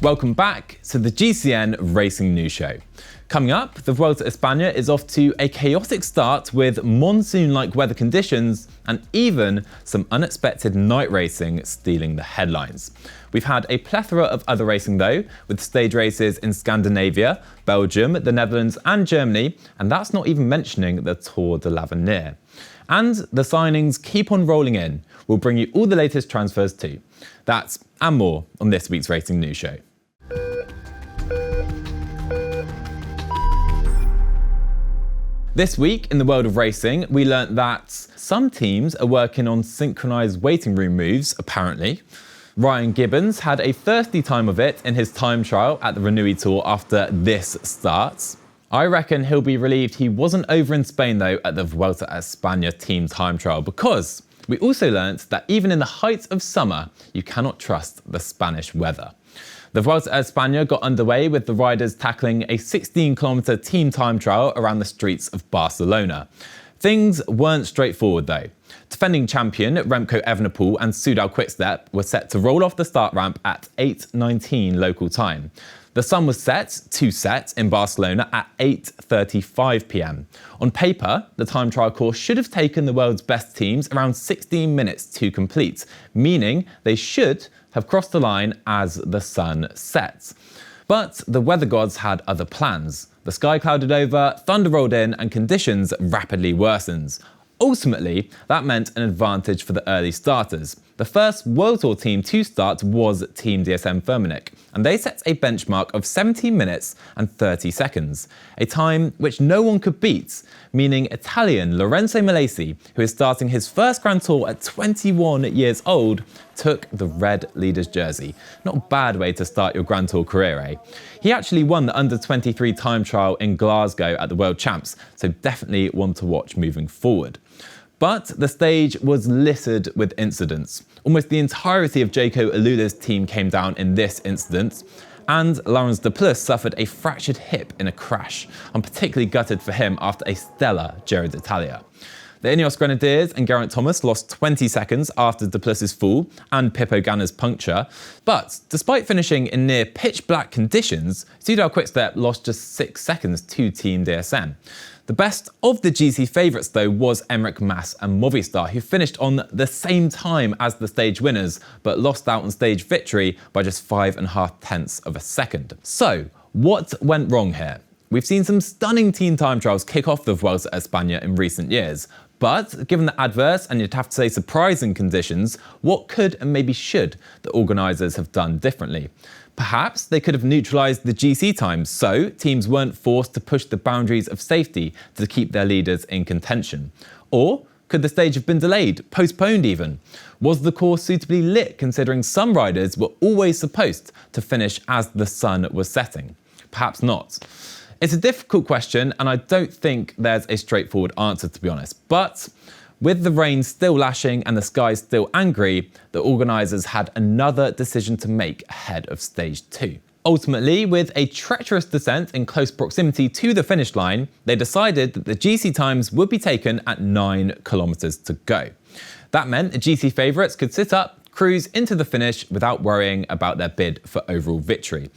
Welcome back to the GCN Racing News Show. Coming up, the Vuelta a España is off to a chaotic start with monsoon-like weather conditions and even some unexpected night racing stealing the headlines. We've had a plethora of other racing though, with stage races in Scandinavia, Belgium, the Netherlands and Germany, and that's not even mentioning the Tour de l'Avenir. And the signings keep on rolling in. We'll bring you all the latest transfers too. That and more on this week's Racing News Show. This week in the world of racing, we learnt that some teams are working on synchronised waiting room moves, apparently. Ryan Gibbons had a thirsty time of it in his time trial at the Renui Tour after this starts. I reckon he'll be relieved he wasn't over in Spain though at the Vuelta a España team time trial, because we also learnt that even in the height of summer, you cannot trust the Spanish weather. The Vuelta a España got underway with the riders tackling a 16-kilometre team time trial around the streets of Barcelona. Things weren't straightforward though. Defending champion Remco Evenepoel and Soudal Quickstep were set to roll off the start ramp at 8:19 local time. The sun was set in Barcelona at 8:35 p.m. On paper, the time trial course should have taken the world's best teams around 16 minutes to complete, meaning they should have crossed the line as the sun sets. But the weather gods had other plans. The sky clouded over, thunder rolled in, and conditions rapidly worsened. Ultimately, that meant an advantage for the early starters. The first World Tour team to start was Team DSM Firmenich, and they set a benchmark of 17 minutes and 30 seconds, a time which no one could beat, meaning Italian Lorenzo Milesi, who is starting his first Grand Tour at 21 years old, took the red leader's jersey. Not a bad way to start your Grand Tour career, eh? He actually won the under-23 time trial in Glasgow at the World Champs, so definitely one to watch moving forward. But the stage was littered with incidents. Almost the entirety of Jaco Alula's team came down in this incident, and Laurens de Plus suffered a fractured hip in a crash. I'm particularly gutted for him after a stellar Giro d'Italia. The Ineos Grenadiers and Geraint Thomas lost 20 seconds after de Plus's fall and Pippo Ganna's puncture, but despite finishing in near pitch-black conditions, Soudal Quickstep lost just 6 seconds to Team DSM. The best of the GC favourites though was Enric Mas and Movistar, who finished on the same time as the stage winners, but lost out on stage victory by just 5.5 tenths of a second. So, what went wrong here? We've seen some stunning team time trials kick off the Vuelta a España in recent years, but given the adverse and you'd have to say surprising conditions, what could and maybe should the organisers have done differently? Perhaps they could have neutralised the GC times so teams weren't forced to push the boundaries of safety to keep their leaders in contention. Or could the stage have been delayed, postponed even? Was the course suitably lit considering some riders were always supposed to finish as the sun was setting? Perhaps not. It's a difficult question and I don't think there's a straightforward answer, to be honest. But with the rain still lashing and the sky still angry, the organisers had another decision to make ahead of stage 2. Ultimately, with a treacherous descent in close proximity to the finish line, they decided that the GC times would be taken at 9 kilometres to go. That meant the GC favourites could sit up, cruise into the finish without worrying about their bid for overall victory.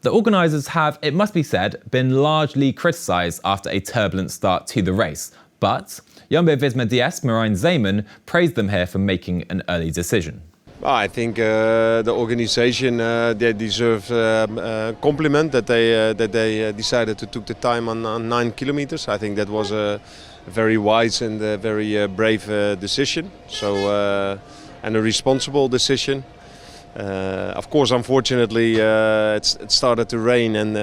The organisers have, it must be said, been largely criticised after a turbulent start to the race, but Jumbo-Visma DS Marijn Zeeman praised them here for making an early decision. I think the organisation they deserve a compliment that they decided to take the time on 9 kilometers. I think that was a very wise and a very brave decision. So and a responsible decision. Of course, unfortunately, it started to rain, and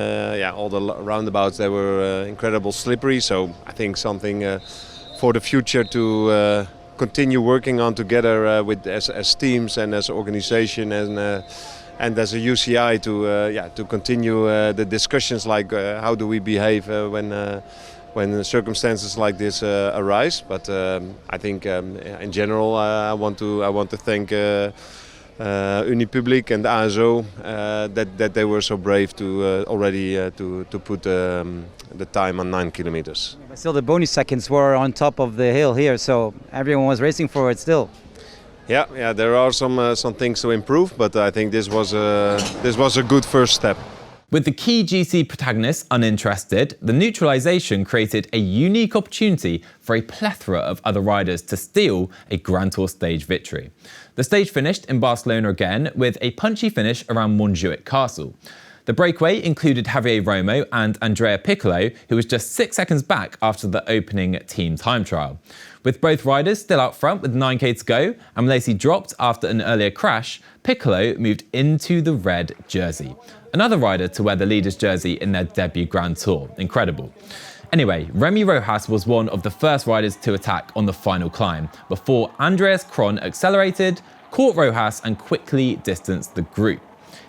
all the roundabouts they were incredibly slippery. So I think something for the future to continue working on together with as teams and as organisation and as a UCI to continue the discussions like how do we behave when circumstances like this arise. But I think in general I want to thank Unipublic and ASO that they were so brave to already to put the time on 9 kilometers. But still, the bonus seconds were on top of the hill here, so everyone was racing for it still. Yeah, there are some things to improve, but I think this was a good first step. With the key GC protagonists uninterested, the neutralisation created a unique opportunity for a plethora of other riders to steal a Grand Tour stage victory. The stage finished in Barcelona again, with a punchy finish around Montjuic Castle. The breakaway included Javier Romo and Andrea Piccolo, who was just 6 seconds back after the opening team time trial. With both riders still out front with 9k to go, and Lacey dropped after an earlier crash, Piccolo moved into the red jersey. Another rider to wear the leader's jersey in their debut Grand Tour. Incredible. Anyway, Remy Rojas was one of the first riders to attack on the final climb, before Andreas Kron accelerated, caught Rojas and quickly distanced the group.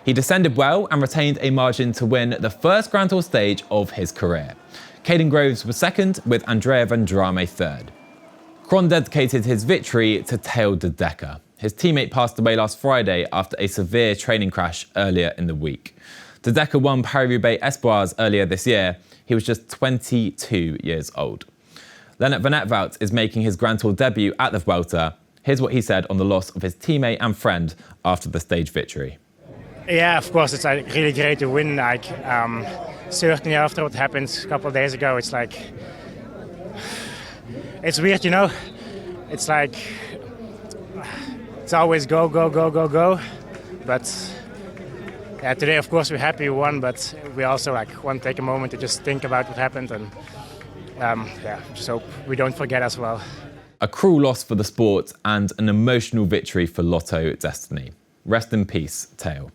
He descended well and retained a margin to win the first Grand Tour stage of his career. Caden Groves was second, with Andrea Van Drame third. Kron dedicated his victory to Theo de Decker. His teammate passed away last Friday after a severe training crash earlier in the week. De Decker won Paris-Roubaix Espoirs earlier this year. He was just 22 years old. Lennart van Etvout is making his Grand Tour debut at the Vuelta. Here's what he said on the loss of his teammate and friend after the stage victory. Yeah, of course, it's like really great to win. Like, certainly after what happened a couple of days ago, it's like, it's weird, you know. It's like, it's always go, go, go, go, go. But yeah, today, of course, we're happy we won, but we also like want to take a moment to just think about what happened and yeah, just hope we don't forget as well. A cruel loss for the sport and an emotional victory for Lotto Destiny. Rest in peace, Theo.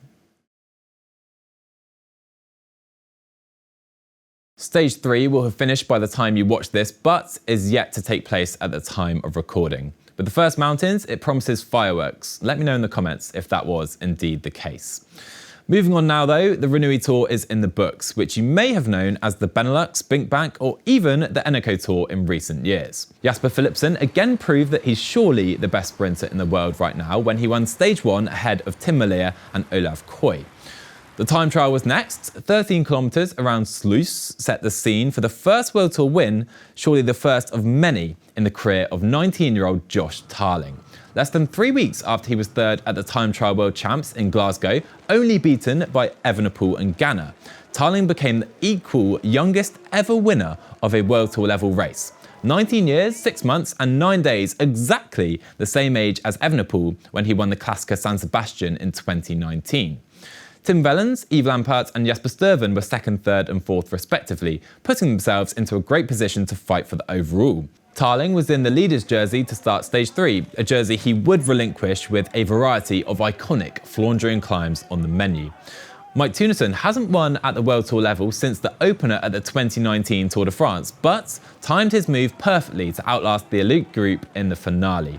Stage 3 will have finished by the time you watch this, but is yet to take place at the time of recording. With the first mountains, it promises fireworks. Let me know in the comments if that was indeed the case. Moving on now though, the Renui Tour is in the books, which you may have known as the Benelux, Binkbank, or even the Eneco Tour in recent years. Jasper Philipsen again proved that he's surely the best sprinter in the world right now when he won Stage 1 ahead of Tim Merlier and Olav Koy. The time trial was next. 13 kilometres around Sluis set the scene for the first World Tour win, surely the first of many in the career of 19-year-old Josh Tarling. Less than 3 weeks after he was third at the Time Trial World Champs in Glasgow, only beaten by Evenepoel and Ganna, Tarling became the equal youngest ever winner of a World Tour level race. 19 years, 6 months and 9 days, exactly the same age as Evenepoel when he won the Klassiker San Sebastian in 2019. Tim Wellens, Yves Lampaert and Jesper Stuyven were second, third and fourth respectively, putting themselves into a great position to fight for the overall. Tarling was in the leader's jersey to start Stage 3, a jersey he would relinquish with a variety of iconic Flandrian climbs on the menu. Mike Teunissen hasn't won at the World Tour level since the opener at the 2019 Tour de France, but timed his move perfectly to outlast the elite group in the finale.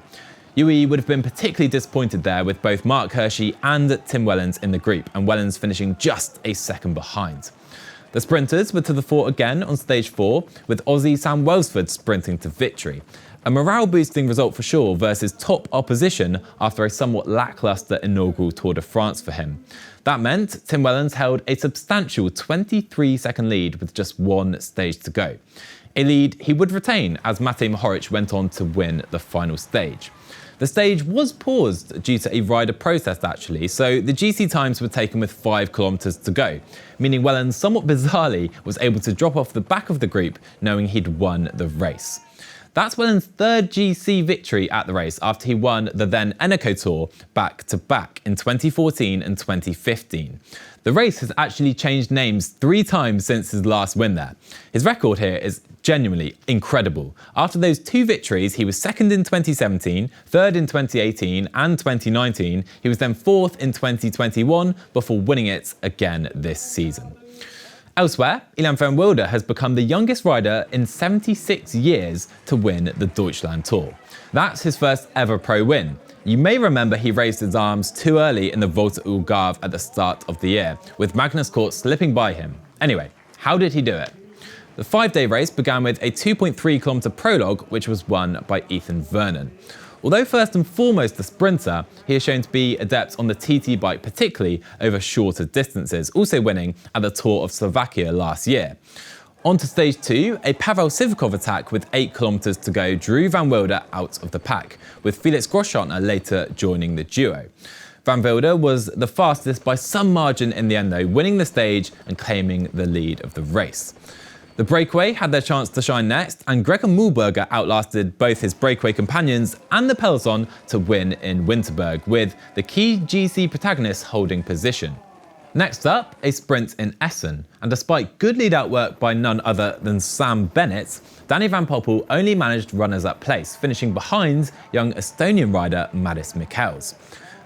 UE would have been particularly disappointed there with both Mark Hirschi and Tim Wellens in the group, and Wellens finishing just a second behind. The sprinters were to the fore again on Stage 4, with Aussie Sam Welsford sprinting to victory. A morale-boosting result for sure versus top opposition after a somewhat lacklustre inaugural Tour de France for him. That meant Tim Wellens held a substantial 23-second lead with just one stage to go. A lead he would retain as Matej Mohoric went on to win the final stage. The stage was paused due to a rider protest actually, so the GC times were taken with 5 kilometres to go, meaning Wellens somewhat bizarrely was able to drop off the back of the group knowing he'd won the race. That's Wellens' third GC victory at the race after he won the then Eneco Tour back-to-back in 2014 and 2015. The race has actually changed names 3 times since his last win there. His record here is genuinely incredible. After those 2 victories, he was second in 2017, third in 2018 and 2019. He was then fourth in 2021 before winning it again this season. Elsewhere, Ilan van Wilder has become the youngest rider in 76 years to win the Deutschland Tour. That's his first ever pro win. You may remember he raised his arms too early in the Volta au Gave at the start of the year, with Magnus Cort slipping by him. Anyway, how did he do it? The 5-day race began with a 2.3-kilometre prologue, which was won by Ethan Vernon. Although first and foremost a sprinter, he is shown to be adept on the TT bike, particularly over shorter distances, also winning at the Tour of Slovakia last year. On to stage 2, a Pavel Sivakov attack with 8 kilometers to go drew Van Wilder out of the pack, with Felix Groschartner later joining the duo. Van Wilder was the fastest by some margin in the end though, winning the stage and claiming the lead of the race. The breakaway had their chance to shine next, and Gregor Mühlberger outlasted both his breakaway companions and the peloton to win in Winterberg, with the key GC protagonist holding position. Next up, a sprint in Essen, and despite good lead-out work by none other than Sam Bennett, Danny van Poppel only managed runners-up place, finishing behind young Estonian rider Madis Michels.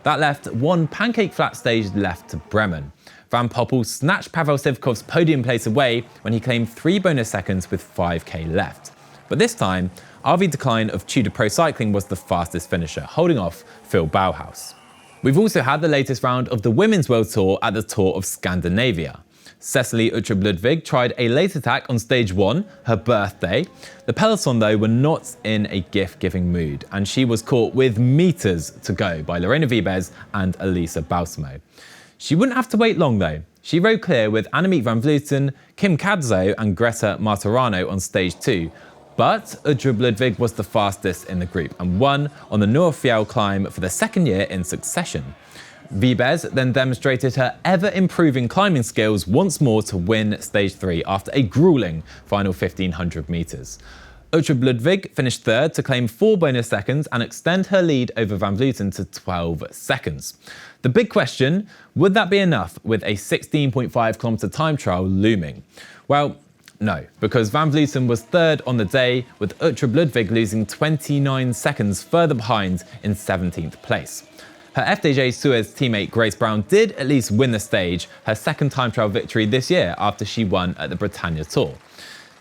That left one pancake-flat stage left to Bremen. Van Poppel snatched Pavel Sivakov's podium place away when he claimed 3 bonus seconds with 5k left. But this time, RV Decline of Tudor Pro Cycling was the fastest finisher, holding off Phil Bauhaus. We've also had the latest round of the Women's World Tour at the Tour of Scandinavia. Cecilie Uttrup Ludwig tried a late attack on stage 1, her birthday. The peloton though were not in a gift-giving mood, and she was caught with meters to go by Lorena Vibes and Elisa Balsamo. She wouldn't have to wait long though. She rode clear with Annemiek van Vleuten, Kim Kadzo and Greta Martorano on stage 2, but Uttrup Ludwig was the fastest in the group and won on the Nordfjell climb for the second year in succession. Vibes then demonstrated her ever-improving climbing skills once more to win stage 3 after a grueling final 1500 metres. Uttrup Ludwig finished third to claim 4 bonus seconds and extend her lead over Van Vleuten to 12 seconds. The big question, would that be enough with a 16.5 kilometre time trial looming? Well, no, because Van Vleuten was third on the day, with Uttrup Ludwig losing 29 seconds further behind in 17th place. Her FDJ Suez teammate Grace Brown did at least win the stage, her second time trial victory this year after she won at the Bretagne Tour.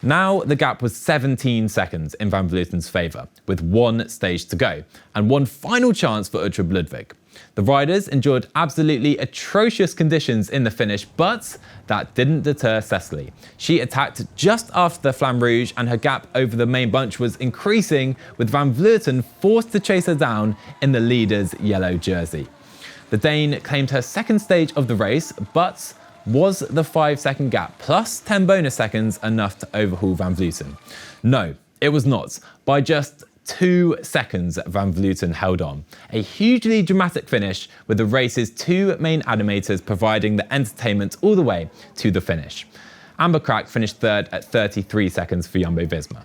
Now the gap was 17 seconds in Van Vleuten's favour, with 1 stage to go, and one final chance for Uttrup Ludwig. The riders endured absolutely atrocious conditions in the finish, but that didn't deter Cecilie. She attacked just after the Flamme Rouge, and her gap over the main bunch was increasing, with Van Vleuten forced to chase her down in the leader's yellow jersey. The Dane claimed her second stage of the race, but was the 5-second gap plus 10 bonus seconds enough to overhaul Van Vleuten? No, it was not. By just 2 seconds, Van Vleuten held on. A hugely dramatic finish, with the race's 2 main animators providing the entertainment all the way to the finish. Amber Crack finished third at 33 seconds for Jumbo-Visma.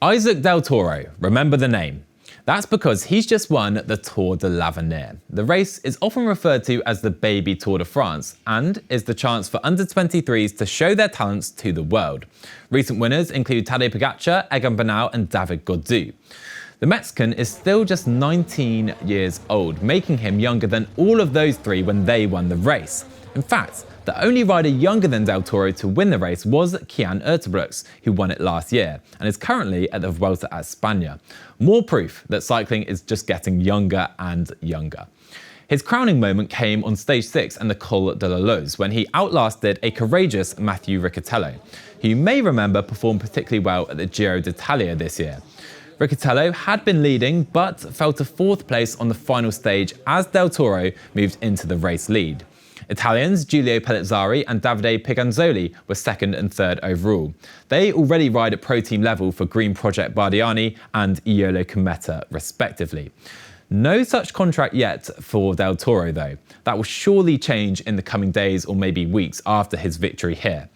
Isaac Del Toro, remember the name. That's because he's just won the Tour de l'Avenir. The race is often referred to as the baby Tour de France and is the chance for under-23s to show their talents to the world. Recent winners include Tadej Pogacar, Egan Bernal and David Gaudu. The Mexican is still just 19 years old, making him younger than all of those 3 when they won the race. In fact, the only rider younger than Del Toro to win the race was Kian Uterbrooks, who won it last year and is currently at the Vuelta at España. More proof that cycling is just getting younger and younger. His crowning moment came on stage 6 and the Col de la Loze, when he outlasted a courageous Matthew Riccatello, who you may remember performed particularly well at the Giro d'Italia this year. Riccatello had been leading, but fell to 4th place on the final stage as Del Toro moved into the race lead. Italians Giulio Pellizzari and Davide Piganzoli were 2nd and 3rd overall. They already ride at pro team level for Green Project Bardiani and Iolo Cometa, respectively. No such contract yet for Del Toro though. That will surely change in the coming days or maybe weeks after his victory here.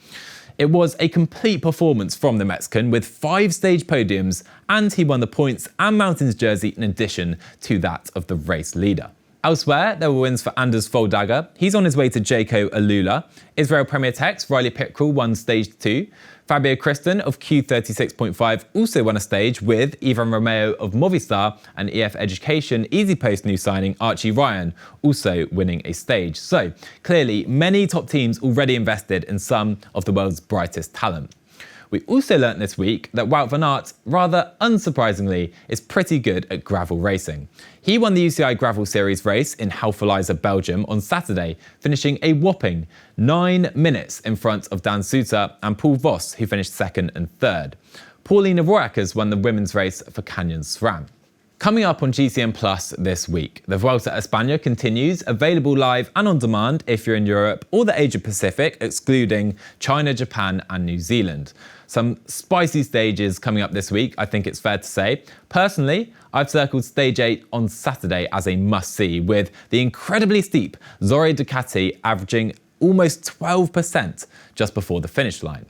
It was a complete performance from the Mexican with 5 stage podiums, and he won the points and mountains jersey in addition to that of the race leader. Elsewhere, there were wins for Anders Foldager. He's on his way to Jaco Alula. Israel Premier Tech's Riley Pickrell won stage 2. Fabio Kristen of Q36.5 also won a stage, with Ivan Romeo of Movistar and EF Education Easy Post new signing Archie Ryan also winning a stage. So clearly, many top teams already invested in some of the world's brightest talent. We also learnt this week that Wout van Aert, rather unsurprisingly, is pretty good at gravel racing. He won the UCI Gravel Series race in Houffalize, Belgium on Saturday, finishing a whopping 9 minutes in front of Dan Suter and Paul Voss, who finished 2nd and 3rd. Paulina Royakkers won the women's race for Canyon SRAM. Coming up on GCN Plus this week, the Vuelta España continues, available live and on demand if you're in Europe or the Asia Pacific, excluding China, Japan and New Zealand. Some spicy stages coming up this week, I think it's fair to say. Personally, I've circled stage 8 on Saturday as a must-see, with the incredibly steep Zorre Ducati averaging almost 12% just before the finish line.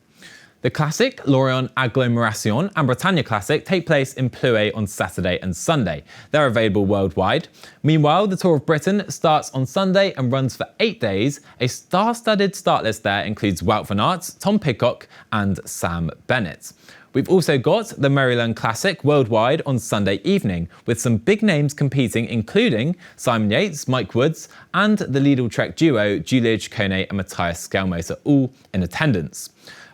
The classic, LORIENT, AGGLOMÉRATION and BRETAGNE Classic take place in Plouay on Saturday and Sunday. They're available worldwide. Meanwhile, the Tour of Britain starts on Sunday and runs for 8 days. A star-studded start list there includes Wout van Aert, Tom Pidcock and Sam Bennett. We've also got the Maryland Classic worldwide on Sunday evening, with some big names competing, including Simon Yates, Mike Woods, and the Lidl-Trek duo Giulio Ciccone and Matthias Skjelmose, all in attendance.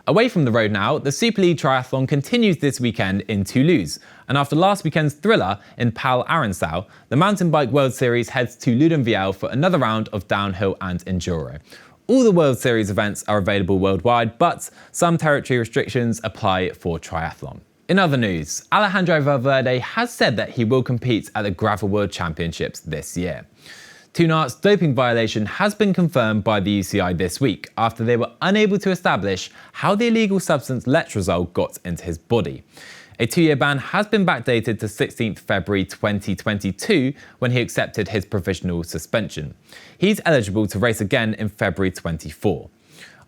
Away from the road now, the Super League Triathlon continues this weekend in Toulouse, and after last weekend's thriller in Pal Arensau, the Mountain Bike World Series heads to Ludenvielle for another round of downhill and enduro. All the World Series events are available worldwide, but some territory restrictions apply for triathlon. In other news, Alejandro Valverde has said that he will compete at the Gravel World Championships this year. Toon Aert's doping violation has been confirmed by the UCI this week after they were unable to establish how the illegal substance letrozole got into his body. A 2-year ban has been backdated to 16th February 2022 when he accepted his provisional suspension. He's eligible to race again in February 24.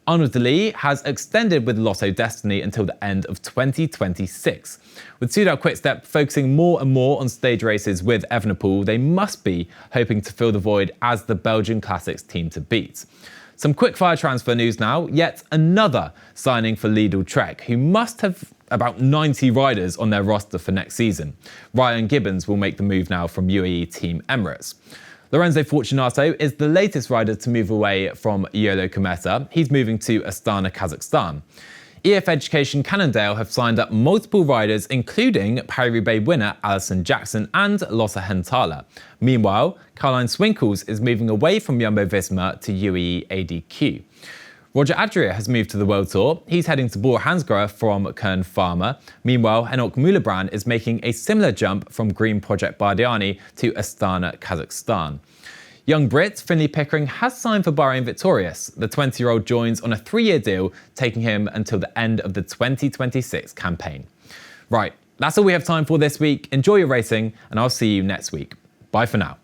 Arnaud Delis has extended with Lotto Destiny until the end of 2026. With Soudal Quickstep focusing more and more on stage races with Evenepoel, they must be hoping to fill the void as the Belgian Classics team to beat. Some quickfire transfer news now, yet another signing for Lidl-Trek, who must have about 90 riders on their roster for next season. Ryan Gibbons will make the move now from UAE Team Emirates. Lorenzo Fortunato is the latest rider to move away from Yolo Kometa. He's moving to Astana, Kazakhstan. EF Education Cannondale have signed up multiple riders, including Paris-Roubaix winner Alison Jackson and Lotte Hentala. Meanwhile, Caroline Swinkles is moving away from Jumbo-Visma to UAE ADQ. Roger Adria has moved to the World Tour. He's heading to Bora Hansgrohe from Kern Pharma. Meanwhile, Henok Moulebrand is making a similar jump from Green Project Bardiani to Astana, Kazakhstan. Young Brit Finlay Pickering has signed for Bahrain Victorious. The 20-year-old joins on a 3-year deal, taking him until the end of the 2026 campaign. Right, that's all we have time for this week. Enjoy your racing, and I'll see you next week. Bye for now.